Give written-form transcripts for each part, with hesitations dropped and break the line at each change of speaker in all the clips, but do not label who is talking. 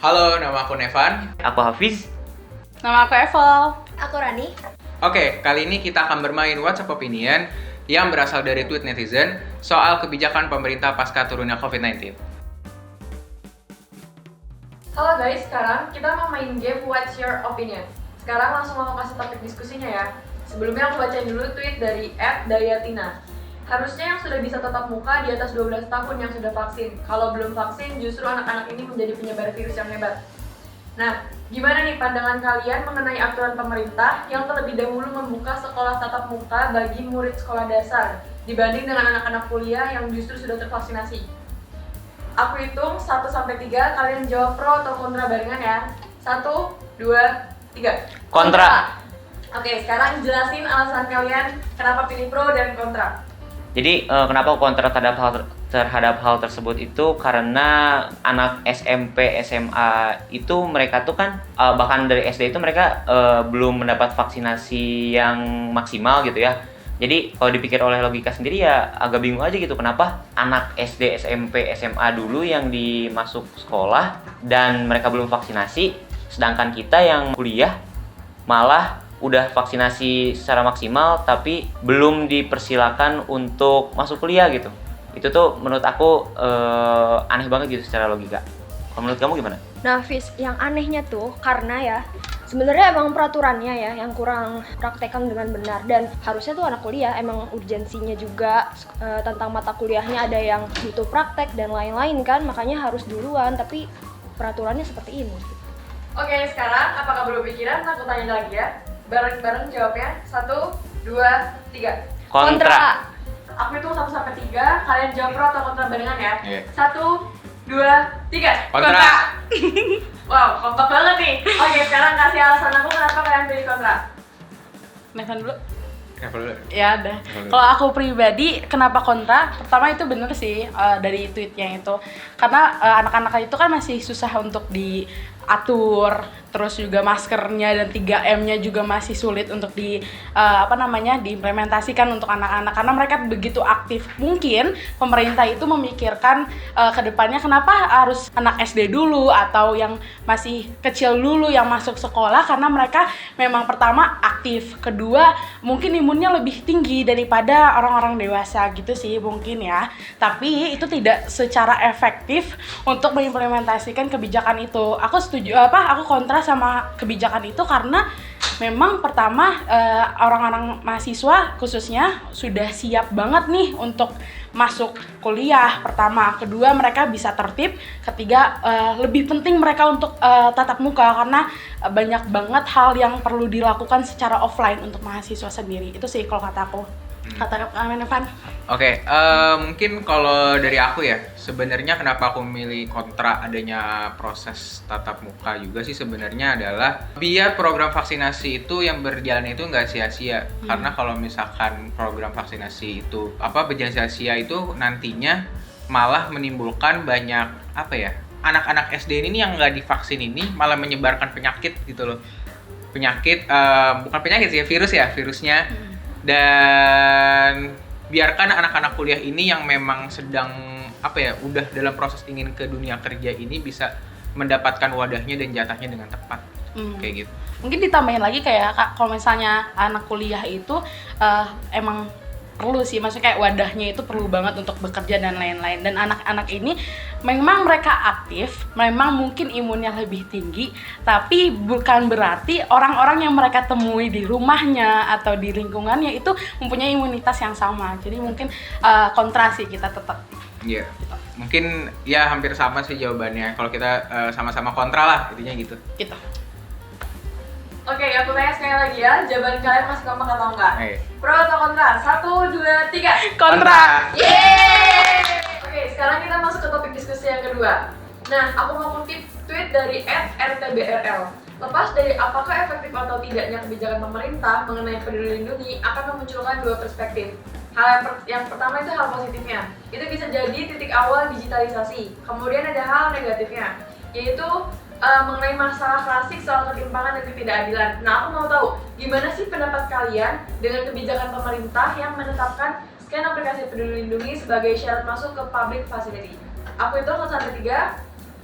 Halo, nama aku Nevan.
Aku Hafiz.
Nama aku Evel.
Aku Rani.
Oke, kali ini kita akan bermain WhatsApp Opinion yang berasal dari tweet netizen soal kebijakan pemerintah pasca turunnya COVID-19.
Halo guys, sekarang kita mau main game What's Your Opinion. Sekarang langsung mau kasih topik diskusinya ya. Sebelumnya aku bacain dulu tweet dari @dayatina. Harusnya yang sudah bisa tatap muka di atas 12 tahun yang sudah vaksin. Kalau belum vaksin, justru anak-anak ini menjadi penyebar virus yang hebat. Nah, gimana nih pandangan kalian mengenai aturan pemerintah yang terlebih dahulu membuka sekolah tatap muka bagi murid sekolah dasar dibanding dengan anak-anak kuliah yang justru sudah tervaksinasi? Aku hitung 1-3, kalian jawab pro atau kontra barengan ya. 1, 2, 3.
Kontra.
Oke, sekarang jelasin alasan kalian kenapa pilih pro dan kontra.
Jadi kenapa aku kontra terhadap hal tersebut itu karena anak SMP, SMA itu mereka tuh kan bahkan dari SD itu mereka belum mendapat vaksinasi yang maksimal gitu ya. Jadi kalau dipikir oleh logika sendiri ya agak bingung aja gitu kenapa anak SD, SMP, SMA dulu yang dimasuk sekolah dan mereka belum vaksinasi, sedangkan kita yang kuliah malah udah vaksinasi secara maksimal tapi belum dipersilakan untuk masuk kuliah gitu. Itu tuh menurut aku aneh banget gitu secara logika. Kalau menurut kamu gimana?
Nah, Fis, yang anehnya tuh karena ya sebenarnya emang peraturannya ya yang kurang praktekkan dengan benar, dan harusnya tuh anak kuliah emang urgensinya juga tentang mata kuliahnya ada yang butuh praktek dan lain-lain kan, makanya harus duluan, tapi peraturannya seperti ini.
Oke, sekarang apakah belum pikiran? Aku tanya lagi ya. Bareng-bareng jawabnya. 1, 2, 3.
Kontra.
Aku hitung 1-3, kalian jawab pro atau kontra barengan ya.
Iya.
1, 2, 3.
Kontra.
Wow, kompak banget nih. Oke, sekarang kasih alasan aku kenapa kalian pilih kontra.
Nevan dulu.
Kenapa dulu?
Ya udah. Kalau aku pribadi, kenapa kontra? Pertama itu bener sih dari tweetnya itu. Karena anak-anak itu kan masih susah untuk diatur, terus juga maskernya dan 3M-nya juga masih sulit untuk diimplementasikan untuk anak-anak karena mereka begitu aktif. Mungkin pemerintah itu memikirkan ke depannya kenapa harus anak SD dulu atau yang masih kecil dulu yang masuk sekolah, karena mereka memang pertama aktif, kedua mungkin imunnya lebih tinggi daripada orang-orang dewasa gitu sih mungkin ya. Tapi itu tidak secara efektif untuk mengimplementasikan kebijakan itu. Aku kontra sama kebijakan itu karena memang pertama orang-orang mahasiswa khususnya sudah siap banget nih untuk masuk kuliah. Pertama, kedua mereka bisa tertib, ketiga lebih penting mereka untuk tatap muka karena banyak banget hal yang perlu dilakukan secara offline untuk mahasiswa sendiri. Itu sih kalau kata aku. Kata Evan.
Oke, mungkin kalau dari aku ya, sebenarnya kenapa aku memilih kontra adanya proses tatap muka juga sih sebenarnya adalah biar program vaksinasi itu yang berjalan itu nggak sia-sia. Karena kalau misalkan program vaksinasi itu berjalan sia-sia itu nantinya malah menimbulkan banyak anak-anak SD ini yang nggak divaksin ini malah menyebarkan penyakit gitu loh. Penyakit, bukan penyakit sih, virusnya. Dan biarkan anak-anak kuliah ini yang memang sedang udah dalam proses ingin ke dunia kerja ini bisa mendapatkan wadahnya dan jatahnya dengan tepat. Kayak gitu.
Mungkin ditambahin lagi kayak kalau misalnya anak kuliah itu emang perlu sih, maksudnya kayak wadahnya itu perlu banget untuk bekerja dan lain-lain. Dan anak-anak ini memang mereka aktif, memang mungkin imunnya lebih tinggi, tapi bukan berarti orang-orang yang mereka temui di rumahnya atau di lingkungannya itu mempunyai imunitas yang sama. Jadi mungkin kontra sih kita tetap.
Iya. Mungkin ya hampir sama sih jawabannya. Kalau kita sama-sama kontra lah, intinya gitu.
Gitu.
Oke, aku tanya sekali lagi ya, jawaban kalian masih kompak atau enggak? Pro atau kontra? 1, 2, 3.
Kontra.
Yeay! Oke, sekarang kita masuk ke topik diskusi yang kedua. Nah, aku mau kutip tweet dari @rtbrl. Lepas dari apakah efektif atau tidaknya kebijakan pemerintah mengenai Peduli Lindungi akan memunculkan dua perspektif. Hal yang pertama itu hal positifnya. Itu bisa jadi titik awal digitalisasi. Kemudian ada hal negatifnya, yaitu mengenai masalah klasik soal ketimpangan dan ketidakadilan. Nah, aku mau tahu gimana sih pendapat kalian dengan kebijakan pemerintah yang menetapkan scan aplikasi Peduli Lindungi sebagai syarat masuk ke public facility. Aku hitung 1-3,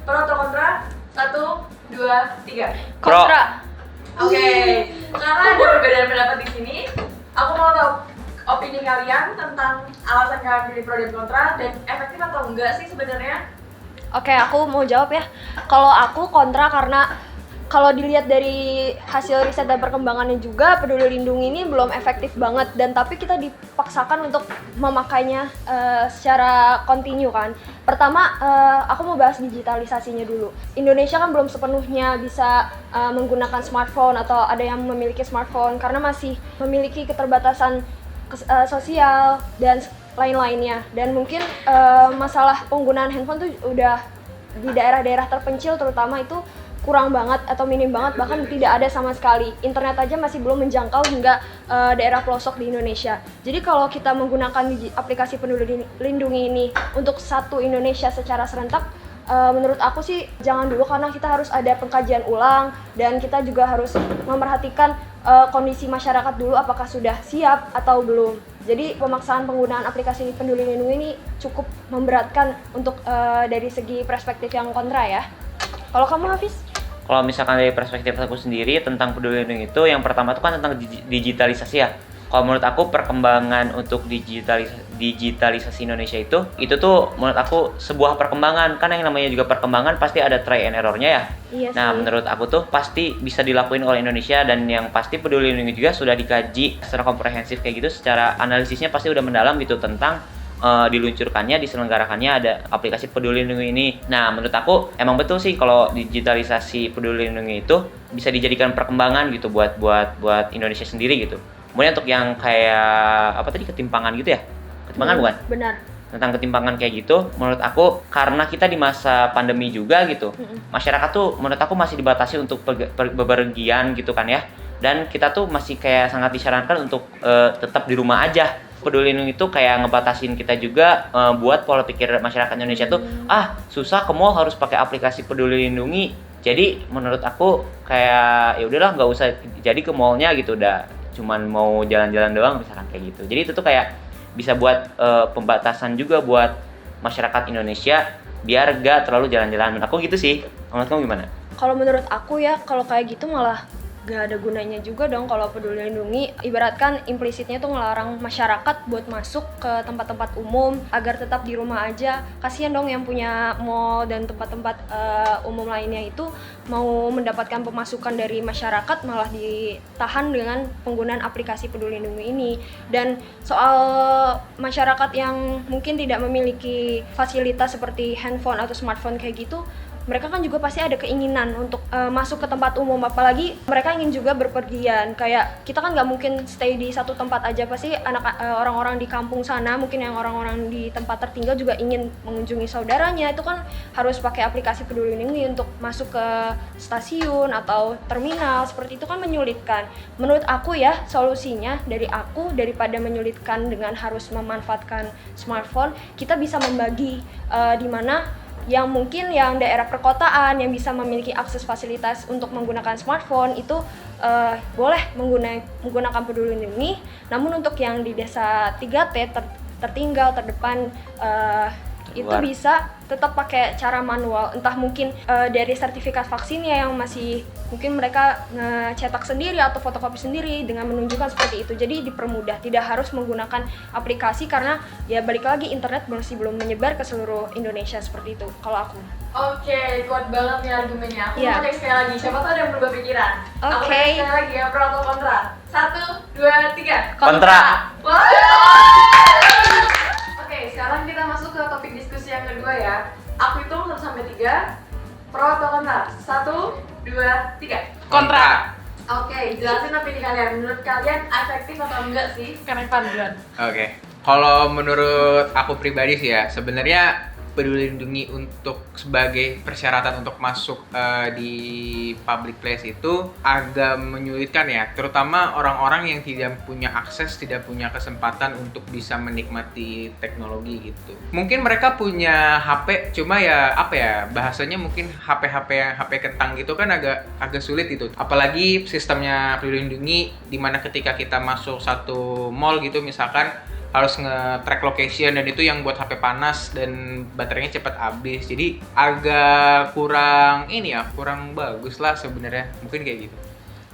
pro atau kontra? 1, 2, 3.
Kontra.
Oke, karena ada perbedaan pendapat di sini, aku mau tahu opini kalian tentang alasan kalian pilih pro dan kontra dan efektif atau enggak sih sebenarnya?
Oke, aku mau jawab ya. Kalau aku kontra karena kalau dilihat dari hasil riset dan perkembangannya juga, Peduli Lindungi ini belum efektif banget dan tapi kita dipaksakan untuk memakainya secara kontinu kan. Pertama, aku mau bahas digitalisasinya dulu. Indonesia kan belum sepenuhnya bisa menggunakan smartphone atau ada yang memiliki smartphone karena masih memiliki keterbatasan sosial dan lain-lainnya. Dan mungkin masalah penggunaan handphone tuh udah di daerah-daerah terpencil terutama itu kurang banget atau minim banget, bahkan tidak ada sama sekali. Internet aja masih belum menjangkau hingga daerah pelosok di Indonesia. Jadi kalau kita menggunakan aplikasi Peduli Lindungi ini untuk satu Indonesia secara serentak, menurut aku sih jangan dulu karena kita harus ada pengkajian ulang dan kita juga harus memperhatikan kondisi masyarakat dulu apakah sudah siap atau belum. Jadi pemaksaan penggunaan aplikasi Peduli Lindungi ini cukup memberatkan untuk dari segi perspektif yang kontra ya. Kalau kamu Hafiz?
Kalau misalkan dari perspektif aku sendiri tentang Peduli Lindungi itu, yang pertama itu kan tentang digitalisasi ya. Kalau menurut aku perkembangan untuk digitalisasi Indonesia itu tuh menurut aku sebuah perkembangan. Kan yang namanya juga perkembangan pasti ada try and error-nya ya.
Iya
Nah,
sih.
menurut aku tuh pasti bisa dilakuin oleh Indonesia dan yang pasti Peduli Lindungi juga sudah dikaji secara komprehensif kayak gitu, secara analisisnya pasti udah mendalam gitu tentang diluncurkannya, diselenggarakannya ada aplikasi Peduli Lindungi ini. Nah, menurut aku emang betul sih kalau digitalisasi Peduli Lindungi itu bisa dijadikan perkembangan gitu buat Indonesia sendiri gitu. Kemudian untuk yang kayak apa tadi ketimpangan gitu ya? Ketimpangan bukan?
Benar.
Tentang ketimpangan kayak gitu, menurut aku karena kita di masa pandemi juga gitu, masyarakat tuh menurut aku masih dibatasi untuk bepergian gitu kan ya. Dan kita tuh masih kayak sangat disarankan untuk tetap di rumah aja. Peduli Lindungi itu kayak ngebatasin kita juga buat pola pikir masyarakat Indonesia tuh susah ke mall harus pakai aplikasi Peduli Lindungi. Jadi menurut aku kayak ya udahlah nggak usah jadi ke mallnya gitu, udah cuman mau jalan-jalan doang misalkan kayak gitu. Jadi itu tuh kayak bisa buat pembatasan juga buat masyarakat Indonesia biar gak terlalu jalan-jalan. Menurut aku gitu sih. Menurut kamu gimana?
Kalau menurut aku ya, kalau kayak gitu malah gak ada gunanya juga dong kalau Peduli Lindungi. Ibaratkan implisitnya tuh ngelarang masyarakat buat masuk ke tempat-tempat umum agar tetap di rumah aja. Kasian dong yang punya mall dan tempat-tempat umum lainnya itu mau mendapatkan pemasukan dari masyarakat malah ditahan dengan penggunaan aplikasi Peduli Lindungi ini. Dan soal masyarakat yang mungkin tidak memiliki fasilitas seperti handphone atau smartphone kayak gitu, mereka kan juga pasti ada keinginan untuk masuk ke tempat umum, apalagi mereka ingin juga berpergian. Kayak kita kan nggak mungkin stay di satu tempat aja, pasti orang-orang di kampung sana, mungkin yang orang-orang di tempat tertinggal juga ingin mengunjungi saudaranya. Itu kan harus pakai aplikasi Peduli Lindungi untuk masuk ke stasiun atau terminal, seperti itu kan menyulitkan. Menurut aku ya, solusinya dari aku, daripada menyulitkan dengan harus memanfaatkan smartphone, kita bisa membagi di mana yang mungkin yang daerah perkotaan yang bisa memiliki akses fasilitas untuk menggunakan smartphone itu boleh menggunakan Peduli Lindungi. Namun untuk yang di desa 3T tertinggal terdepan itu bisa tetap pakai cara manual, entah mungkin dari sertifikat vaksinnya yang masih mungkin mereka ngecetak sendiri atau fotokopi sendiri dengan menunjukkan seperti itu. Jadi dipermudah, tidak harus menggunakan aplikasi karena ya balik lagi internet masih belum menyebar ke seluruh Indonesia seperti itu kalau aku.
Oke, kuat banget nih argumennya. Aku
Iya.
mau cek sekali lagi, siapa tuh ada yang berubah pikiran. Aku
Oke.
cek sekali lagi ya, pro atau kontra. 1, 2, 3.
Kontra.
Wah. Oke, sekarang kita masuk ke topik diskusi yang kedua ya. Aku hitung 1 sampai 3. Pro atau kontra? 1, 2, 3.
Kontra.
Oke, jelasin opini kalian. Menurut kalian efektif atau enggak sih?
Karena duluan.
Oke. Kalau menurut aku pribadi sih ya, sebenarnya Peduli Lindungi untuk sebagai persyaratan untuk masuk di public place itu agak menyulitkan ya, terutama orang-orang yang tidak punya akses, tidak punya kesempatan untuk bisa menikmati teknologi gitu. Mungkin mereka punya HP, cuma ya apa ya bahasanya, mungkin HP kentang gitu kan agak sulit gitu. Apalagi sistemnya Peduli Lindungi dimana ketika kita masuk satu mall gitu misalkan, harus nge-track location, dan itu yang buat HP panas dan baterainya cepat habis. Jadi agak kurang kurang bagus lah sebenarnya, mungkin kayak gitu.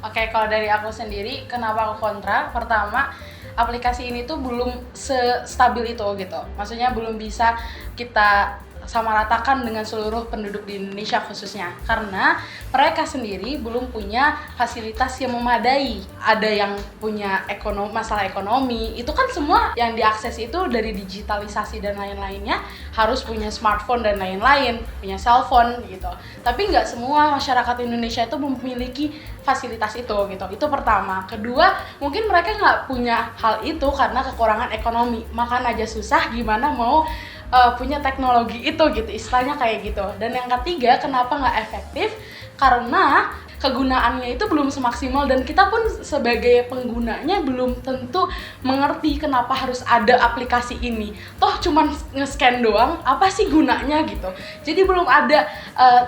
Oke, kalau dari aku sendiri, kenapa aku kontra? Pertama, aplikasi ini tuh belum stabil itu gitu. Maksudnya belum bisa kita samaratakan dengan seluruh penduduk di Indonesia khususnya, karena mereka sendiri belum punya fasilitas yang memadai. Ada yang punya masalah ekonomi, itu kan semua yang diakses itu dari digitalisasi dan lain-lainnya, harus punya smartphone dan lain-lain, punya cellphone gitu. Tapi nggak semua masyarakat Indonesia itu memiliki fasilitas itu gitu. Itu pertama. Kedua, mungkin mereka nggak punya hal itu karena kekurangan ekonomi, makan aja susah, gimana mau punya teknologi itu gitu, istilahnya kayak gitu. Dan yang ketiga, kenapa nggak efektif? Karena kegunaannya itu belum semaksimal, dan kita pun sebagai penggunanya belum tentu mengerti kenapa harus ada aplikasi ini. Toh cuman nge-scan doang, apa sih gunanya gitu. Jadi belum ada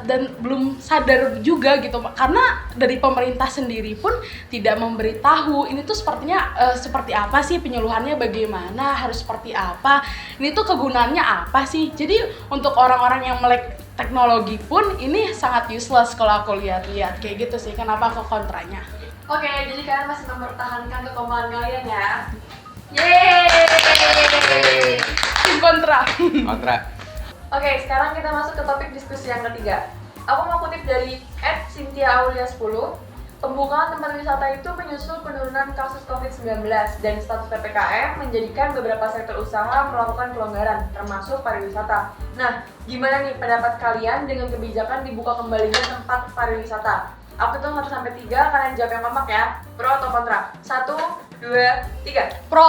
dan belum sadar juga gitu, karena dari pemerintah sendiri pun tidak memberitahu ini tuh sepertinya seperti apa sih, penyuluhannya bagaimana, harus seperti apa, ini tuh kegunaannya apa sih. Jadi untuk orang-orang yang melek teknologi pun ini sangat useless kalau aku lihat-lihat kayak gitu sih. Kenapa aku kontranya?
Oke, jadi kalian masih mempertahankan kekompakan kalian ya. Yeay!
Tim kontra.
Kontra.
Oke, sekarang kita masuk ke topik diskusi yang ketiga. Aku mau kutip dari @cynthia_aulia10. Pembukaan tempat wisata itu menyusul penurunan kasus COVID-19 dan status PPKM menjadikan beberapa sektor usaha melakukan pelonggaran, termasuk pariwisata. Nah, gimana nih pendapat kalian dengan kebijakan dibuka kembalinya tempat pariwisata? Aku hitung 1-3, kalian jawab yang kompak ya. Pro atau kontra? 1, 2, 3.
Pro.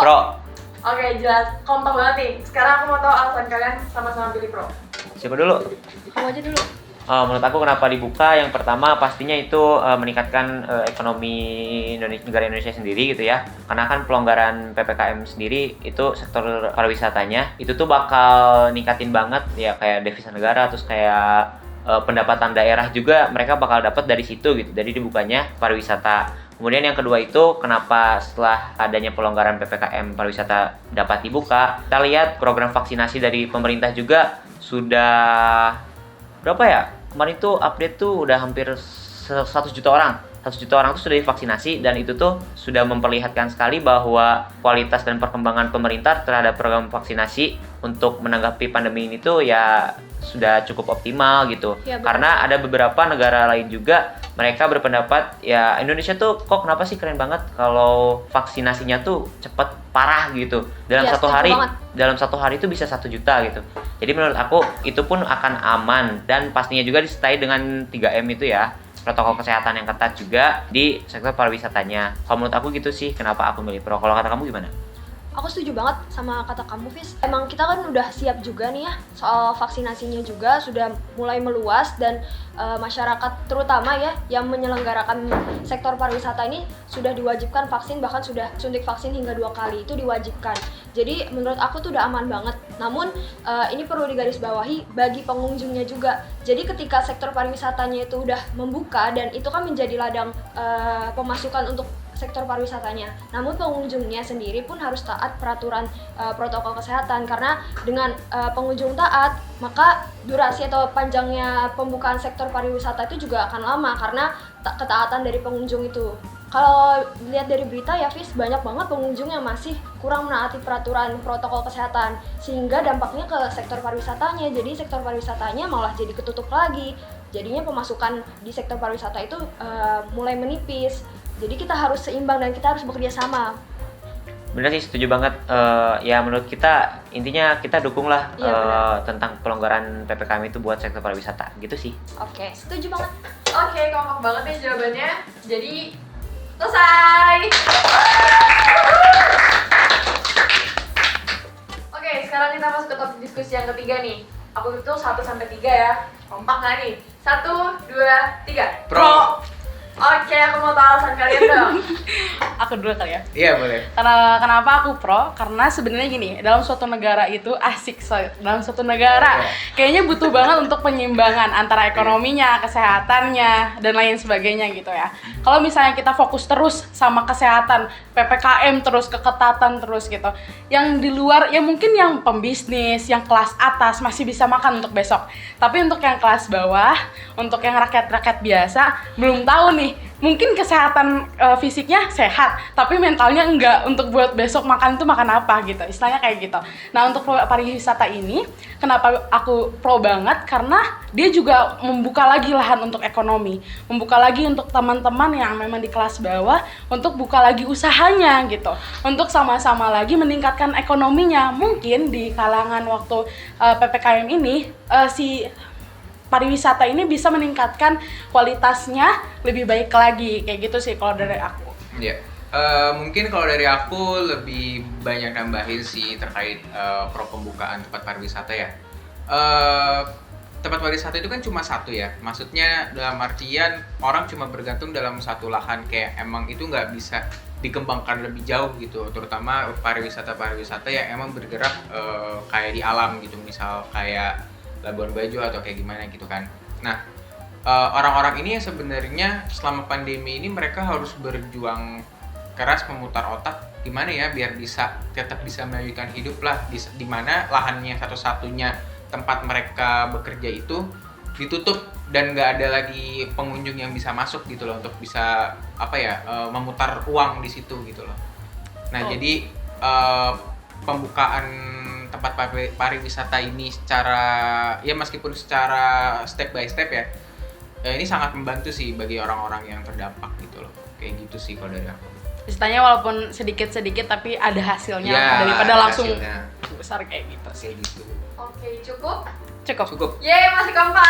Oke, jelas. Kompak banget nih. Sekarang aku mau tahu alasan kalian sama-sama pilih pro.
Siapa dulu?
Kamu aja dulu.
Menurut aku kenapa dibuka, yang pertama pastinya itu meningkatkan ekonomi negara Indonesia sendiri gitu ya. Karena kan pelonggaran PPKM sendiri itu sektor pariwisatanya itu tuh bakal ningkatin banget ya, kayak devisa negara, terus kayak pendapatan daerah juga mereka bakal dapat dari situ gitu. Jadi dibukanya pariwisata. Kemudian yang kedua itu kenapa setelah adanya pelonggaran PPKM pariwisata dapat dibuka, kita lihat program vaksinasi dari pemerintah juga sudah berapa ya? Kemarin tuh update tuh udah hampir 100 juta orang. 100 juta orang tuh sudah divaksinasi, dan itu tuh sudah memperlihatkan sekali bahwa kualitas dan perkembangan pemerintah terhadap program vaksinasi untuk menanggapi pandemi ini tuh ya sudah cukup optimal gitu.
Ya,
karena ada beberapa negara lain juga mereka berpendapat ya Indonesia tuh kok kenapa sih keren banget kalau vaksinasinya tuh cepet parah gitu. Dalam
Ya,
satu
setuju
hari
banget.
dalam 1 hari itu bisa 1 juta gitu. Jadi menurut aku itu pun akan aman, dan pastinya juga disertai dengan 3M itu ya, protokol kesehatan yang ketat juga di sektor pariwisatanya. Kalau menurut aku gitu sih kenapa aku milih pro. Kalau kata kamu gimana?
Aku setuju banget sama kata kamu, Fis. Emang kita kan udah siap juga nih ya, soal vaksinasinya juga sudah mulai meluas, dan masyarakat terutama ya yang menyelenggarakan sektor pariwisata ini sudah diwajibkan vaksin, bahkan sudah suntik vaksin hingga 2 kali, itu diwajibkan. Jadi menurut aku tuh udah aman banget. Namun ini perlu digarisbawahi bagi pengunjungnya juga. Jadi ketika sektor pariwisatanya itu udah membuka, dan itu kan menjadi ladang pemasukan untuk sektor pariwisatanya. Namun pengunjungnya sendiri pun harus taat peraturan protokol kesehatan, karena dengan pengunjung taat, maka durasi atau panjangnya pembukaan sektor pariwisata itu juga akan lama karena ketaatan dari pengunjung itu. Kalau lihat dari berita ya, Fis, banyak banget pengunjung yang masih kurang menaati peraturan protokol kesehatan, sehingga dampaknya ke sektor pariwisatanya. Jadi sektor pariwisatanya malah jadi ketutup lagi. Jadinya pemasukan di sektor pariwisata itu mulai menipis. Jadi kita harus seimbang dan kita harus bekerja sama.
Bener sih, setuju banget. Ya menurut kita intinya kita dukung lah tentang pelonggaran PPKM itu buat sektor pariwisata gitu sih.
Oke, setuju banget.
Oke, kompak banget nih jawabannya. Jadi selesai. Oke, sekarang kita masuk ke topik diskusi yang ketiga nih. Aku hitung 1-3 ya. Kompak nggak nih? 1, 2, 3.
Pro.
Oke, aku mau tahu alasan kalian dong.
Aku dulu kali ya.
Iya boleh.
Karena kenapa aku pro? Karena sebenarnya gini, dalam suatu negara itu dalam suatu negara kayaknya butuh banget untuk penyeimbangan antara ekonominya, kesehatannya, dan lain sebagainya gitu ya. Kalau misalnya kita fokus terus sama kesehatan, PPKM terus, keketatan terus gitu. Yang di luar ya mungkin yang pembisnis, yang kelas atas masih bisa makan untuk besok. Tapi untuk yang kelas bawah, untuk yang rakyat-rakyat biasa belum tahu nih. Mungkin kesehatan fisiknya sehat, tapi mentalnya enggak untuk buat besok makan itu makan apa gitu. Istilahnya kayak gitu. Nah, untuk pariwisata ini kenapa aku pro banget? Karena dia juga membuka lagi lahan untuk ekonomi, membuka lagi untuk teman-teman yang memang di kelas bawah untuk buka lagi usahanya gitu. Untuk sama-sama lagi meningkatkan ekonominya. Mungkin di kalangan waktu PPKM ini si pariwisata ini bisa meningkatkan kualitasnya lebih baik lagi, kayak gitu sih kalau dari aku.
Iya. Mungkin kalau dari aku lebih banyak nambahin sih terkait pro pembukaan tempat pariwisata ya. Tempat pariwisata itu kan cuma satu ya, maksudnya dalam artian orang cuma bergantung dalam satu lahan, kayak emang itu nggak bisa dikembangkan lebih jauh gitu, terutama pariwisata yang emang bergerak kayak di alam gitu, misal kayak Labuan Bajo atau kayak gimana gitu kan. Nah, orang-orang ini sebenarnya selama pandemi ini mereka harus berjuang keras memutar otak gimana ya biar tetap bisa melanjutkan hidup lah, di mana lahannya satu-satunya tempat mereka bekerja itu ditutup dan nggak ada lagi pengunjung yang bisa masuk gitu loh untuk bisa memutar uang di situ gitu loh. Nah, jadi pembukaan tempat pariwisata ini meskipun secara step by step ya, ini sangat membantu sih bagi orang-orang yang terdampak gitu loh. Kayak gitu sih kalau dari aku.
Istilahnya walaupun sedikit-sedikit tapi ada hasilnya
Ya,
daripada
ada
langsung
hasilnya.
besar kayak gitu sih.
Kayak gitu.
Oke, cukup?
Cukup.
Cukup.
Yeay, masih kompak!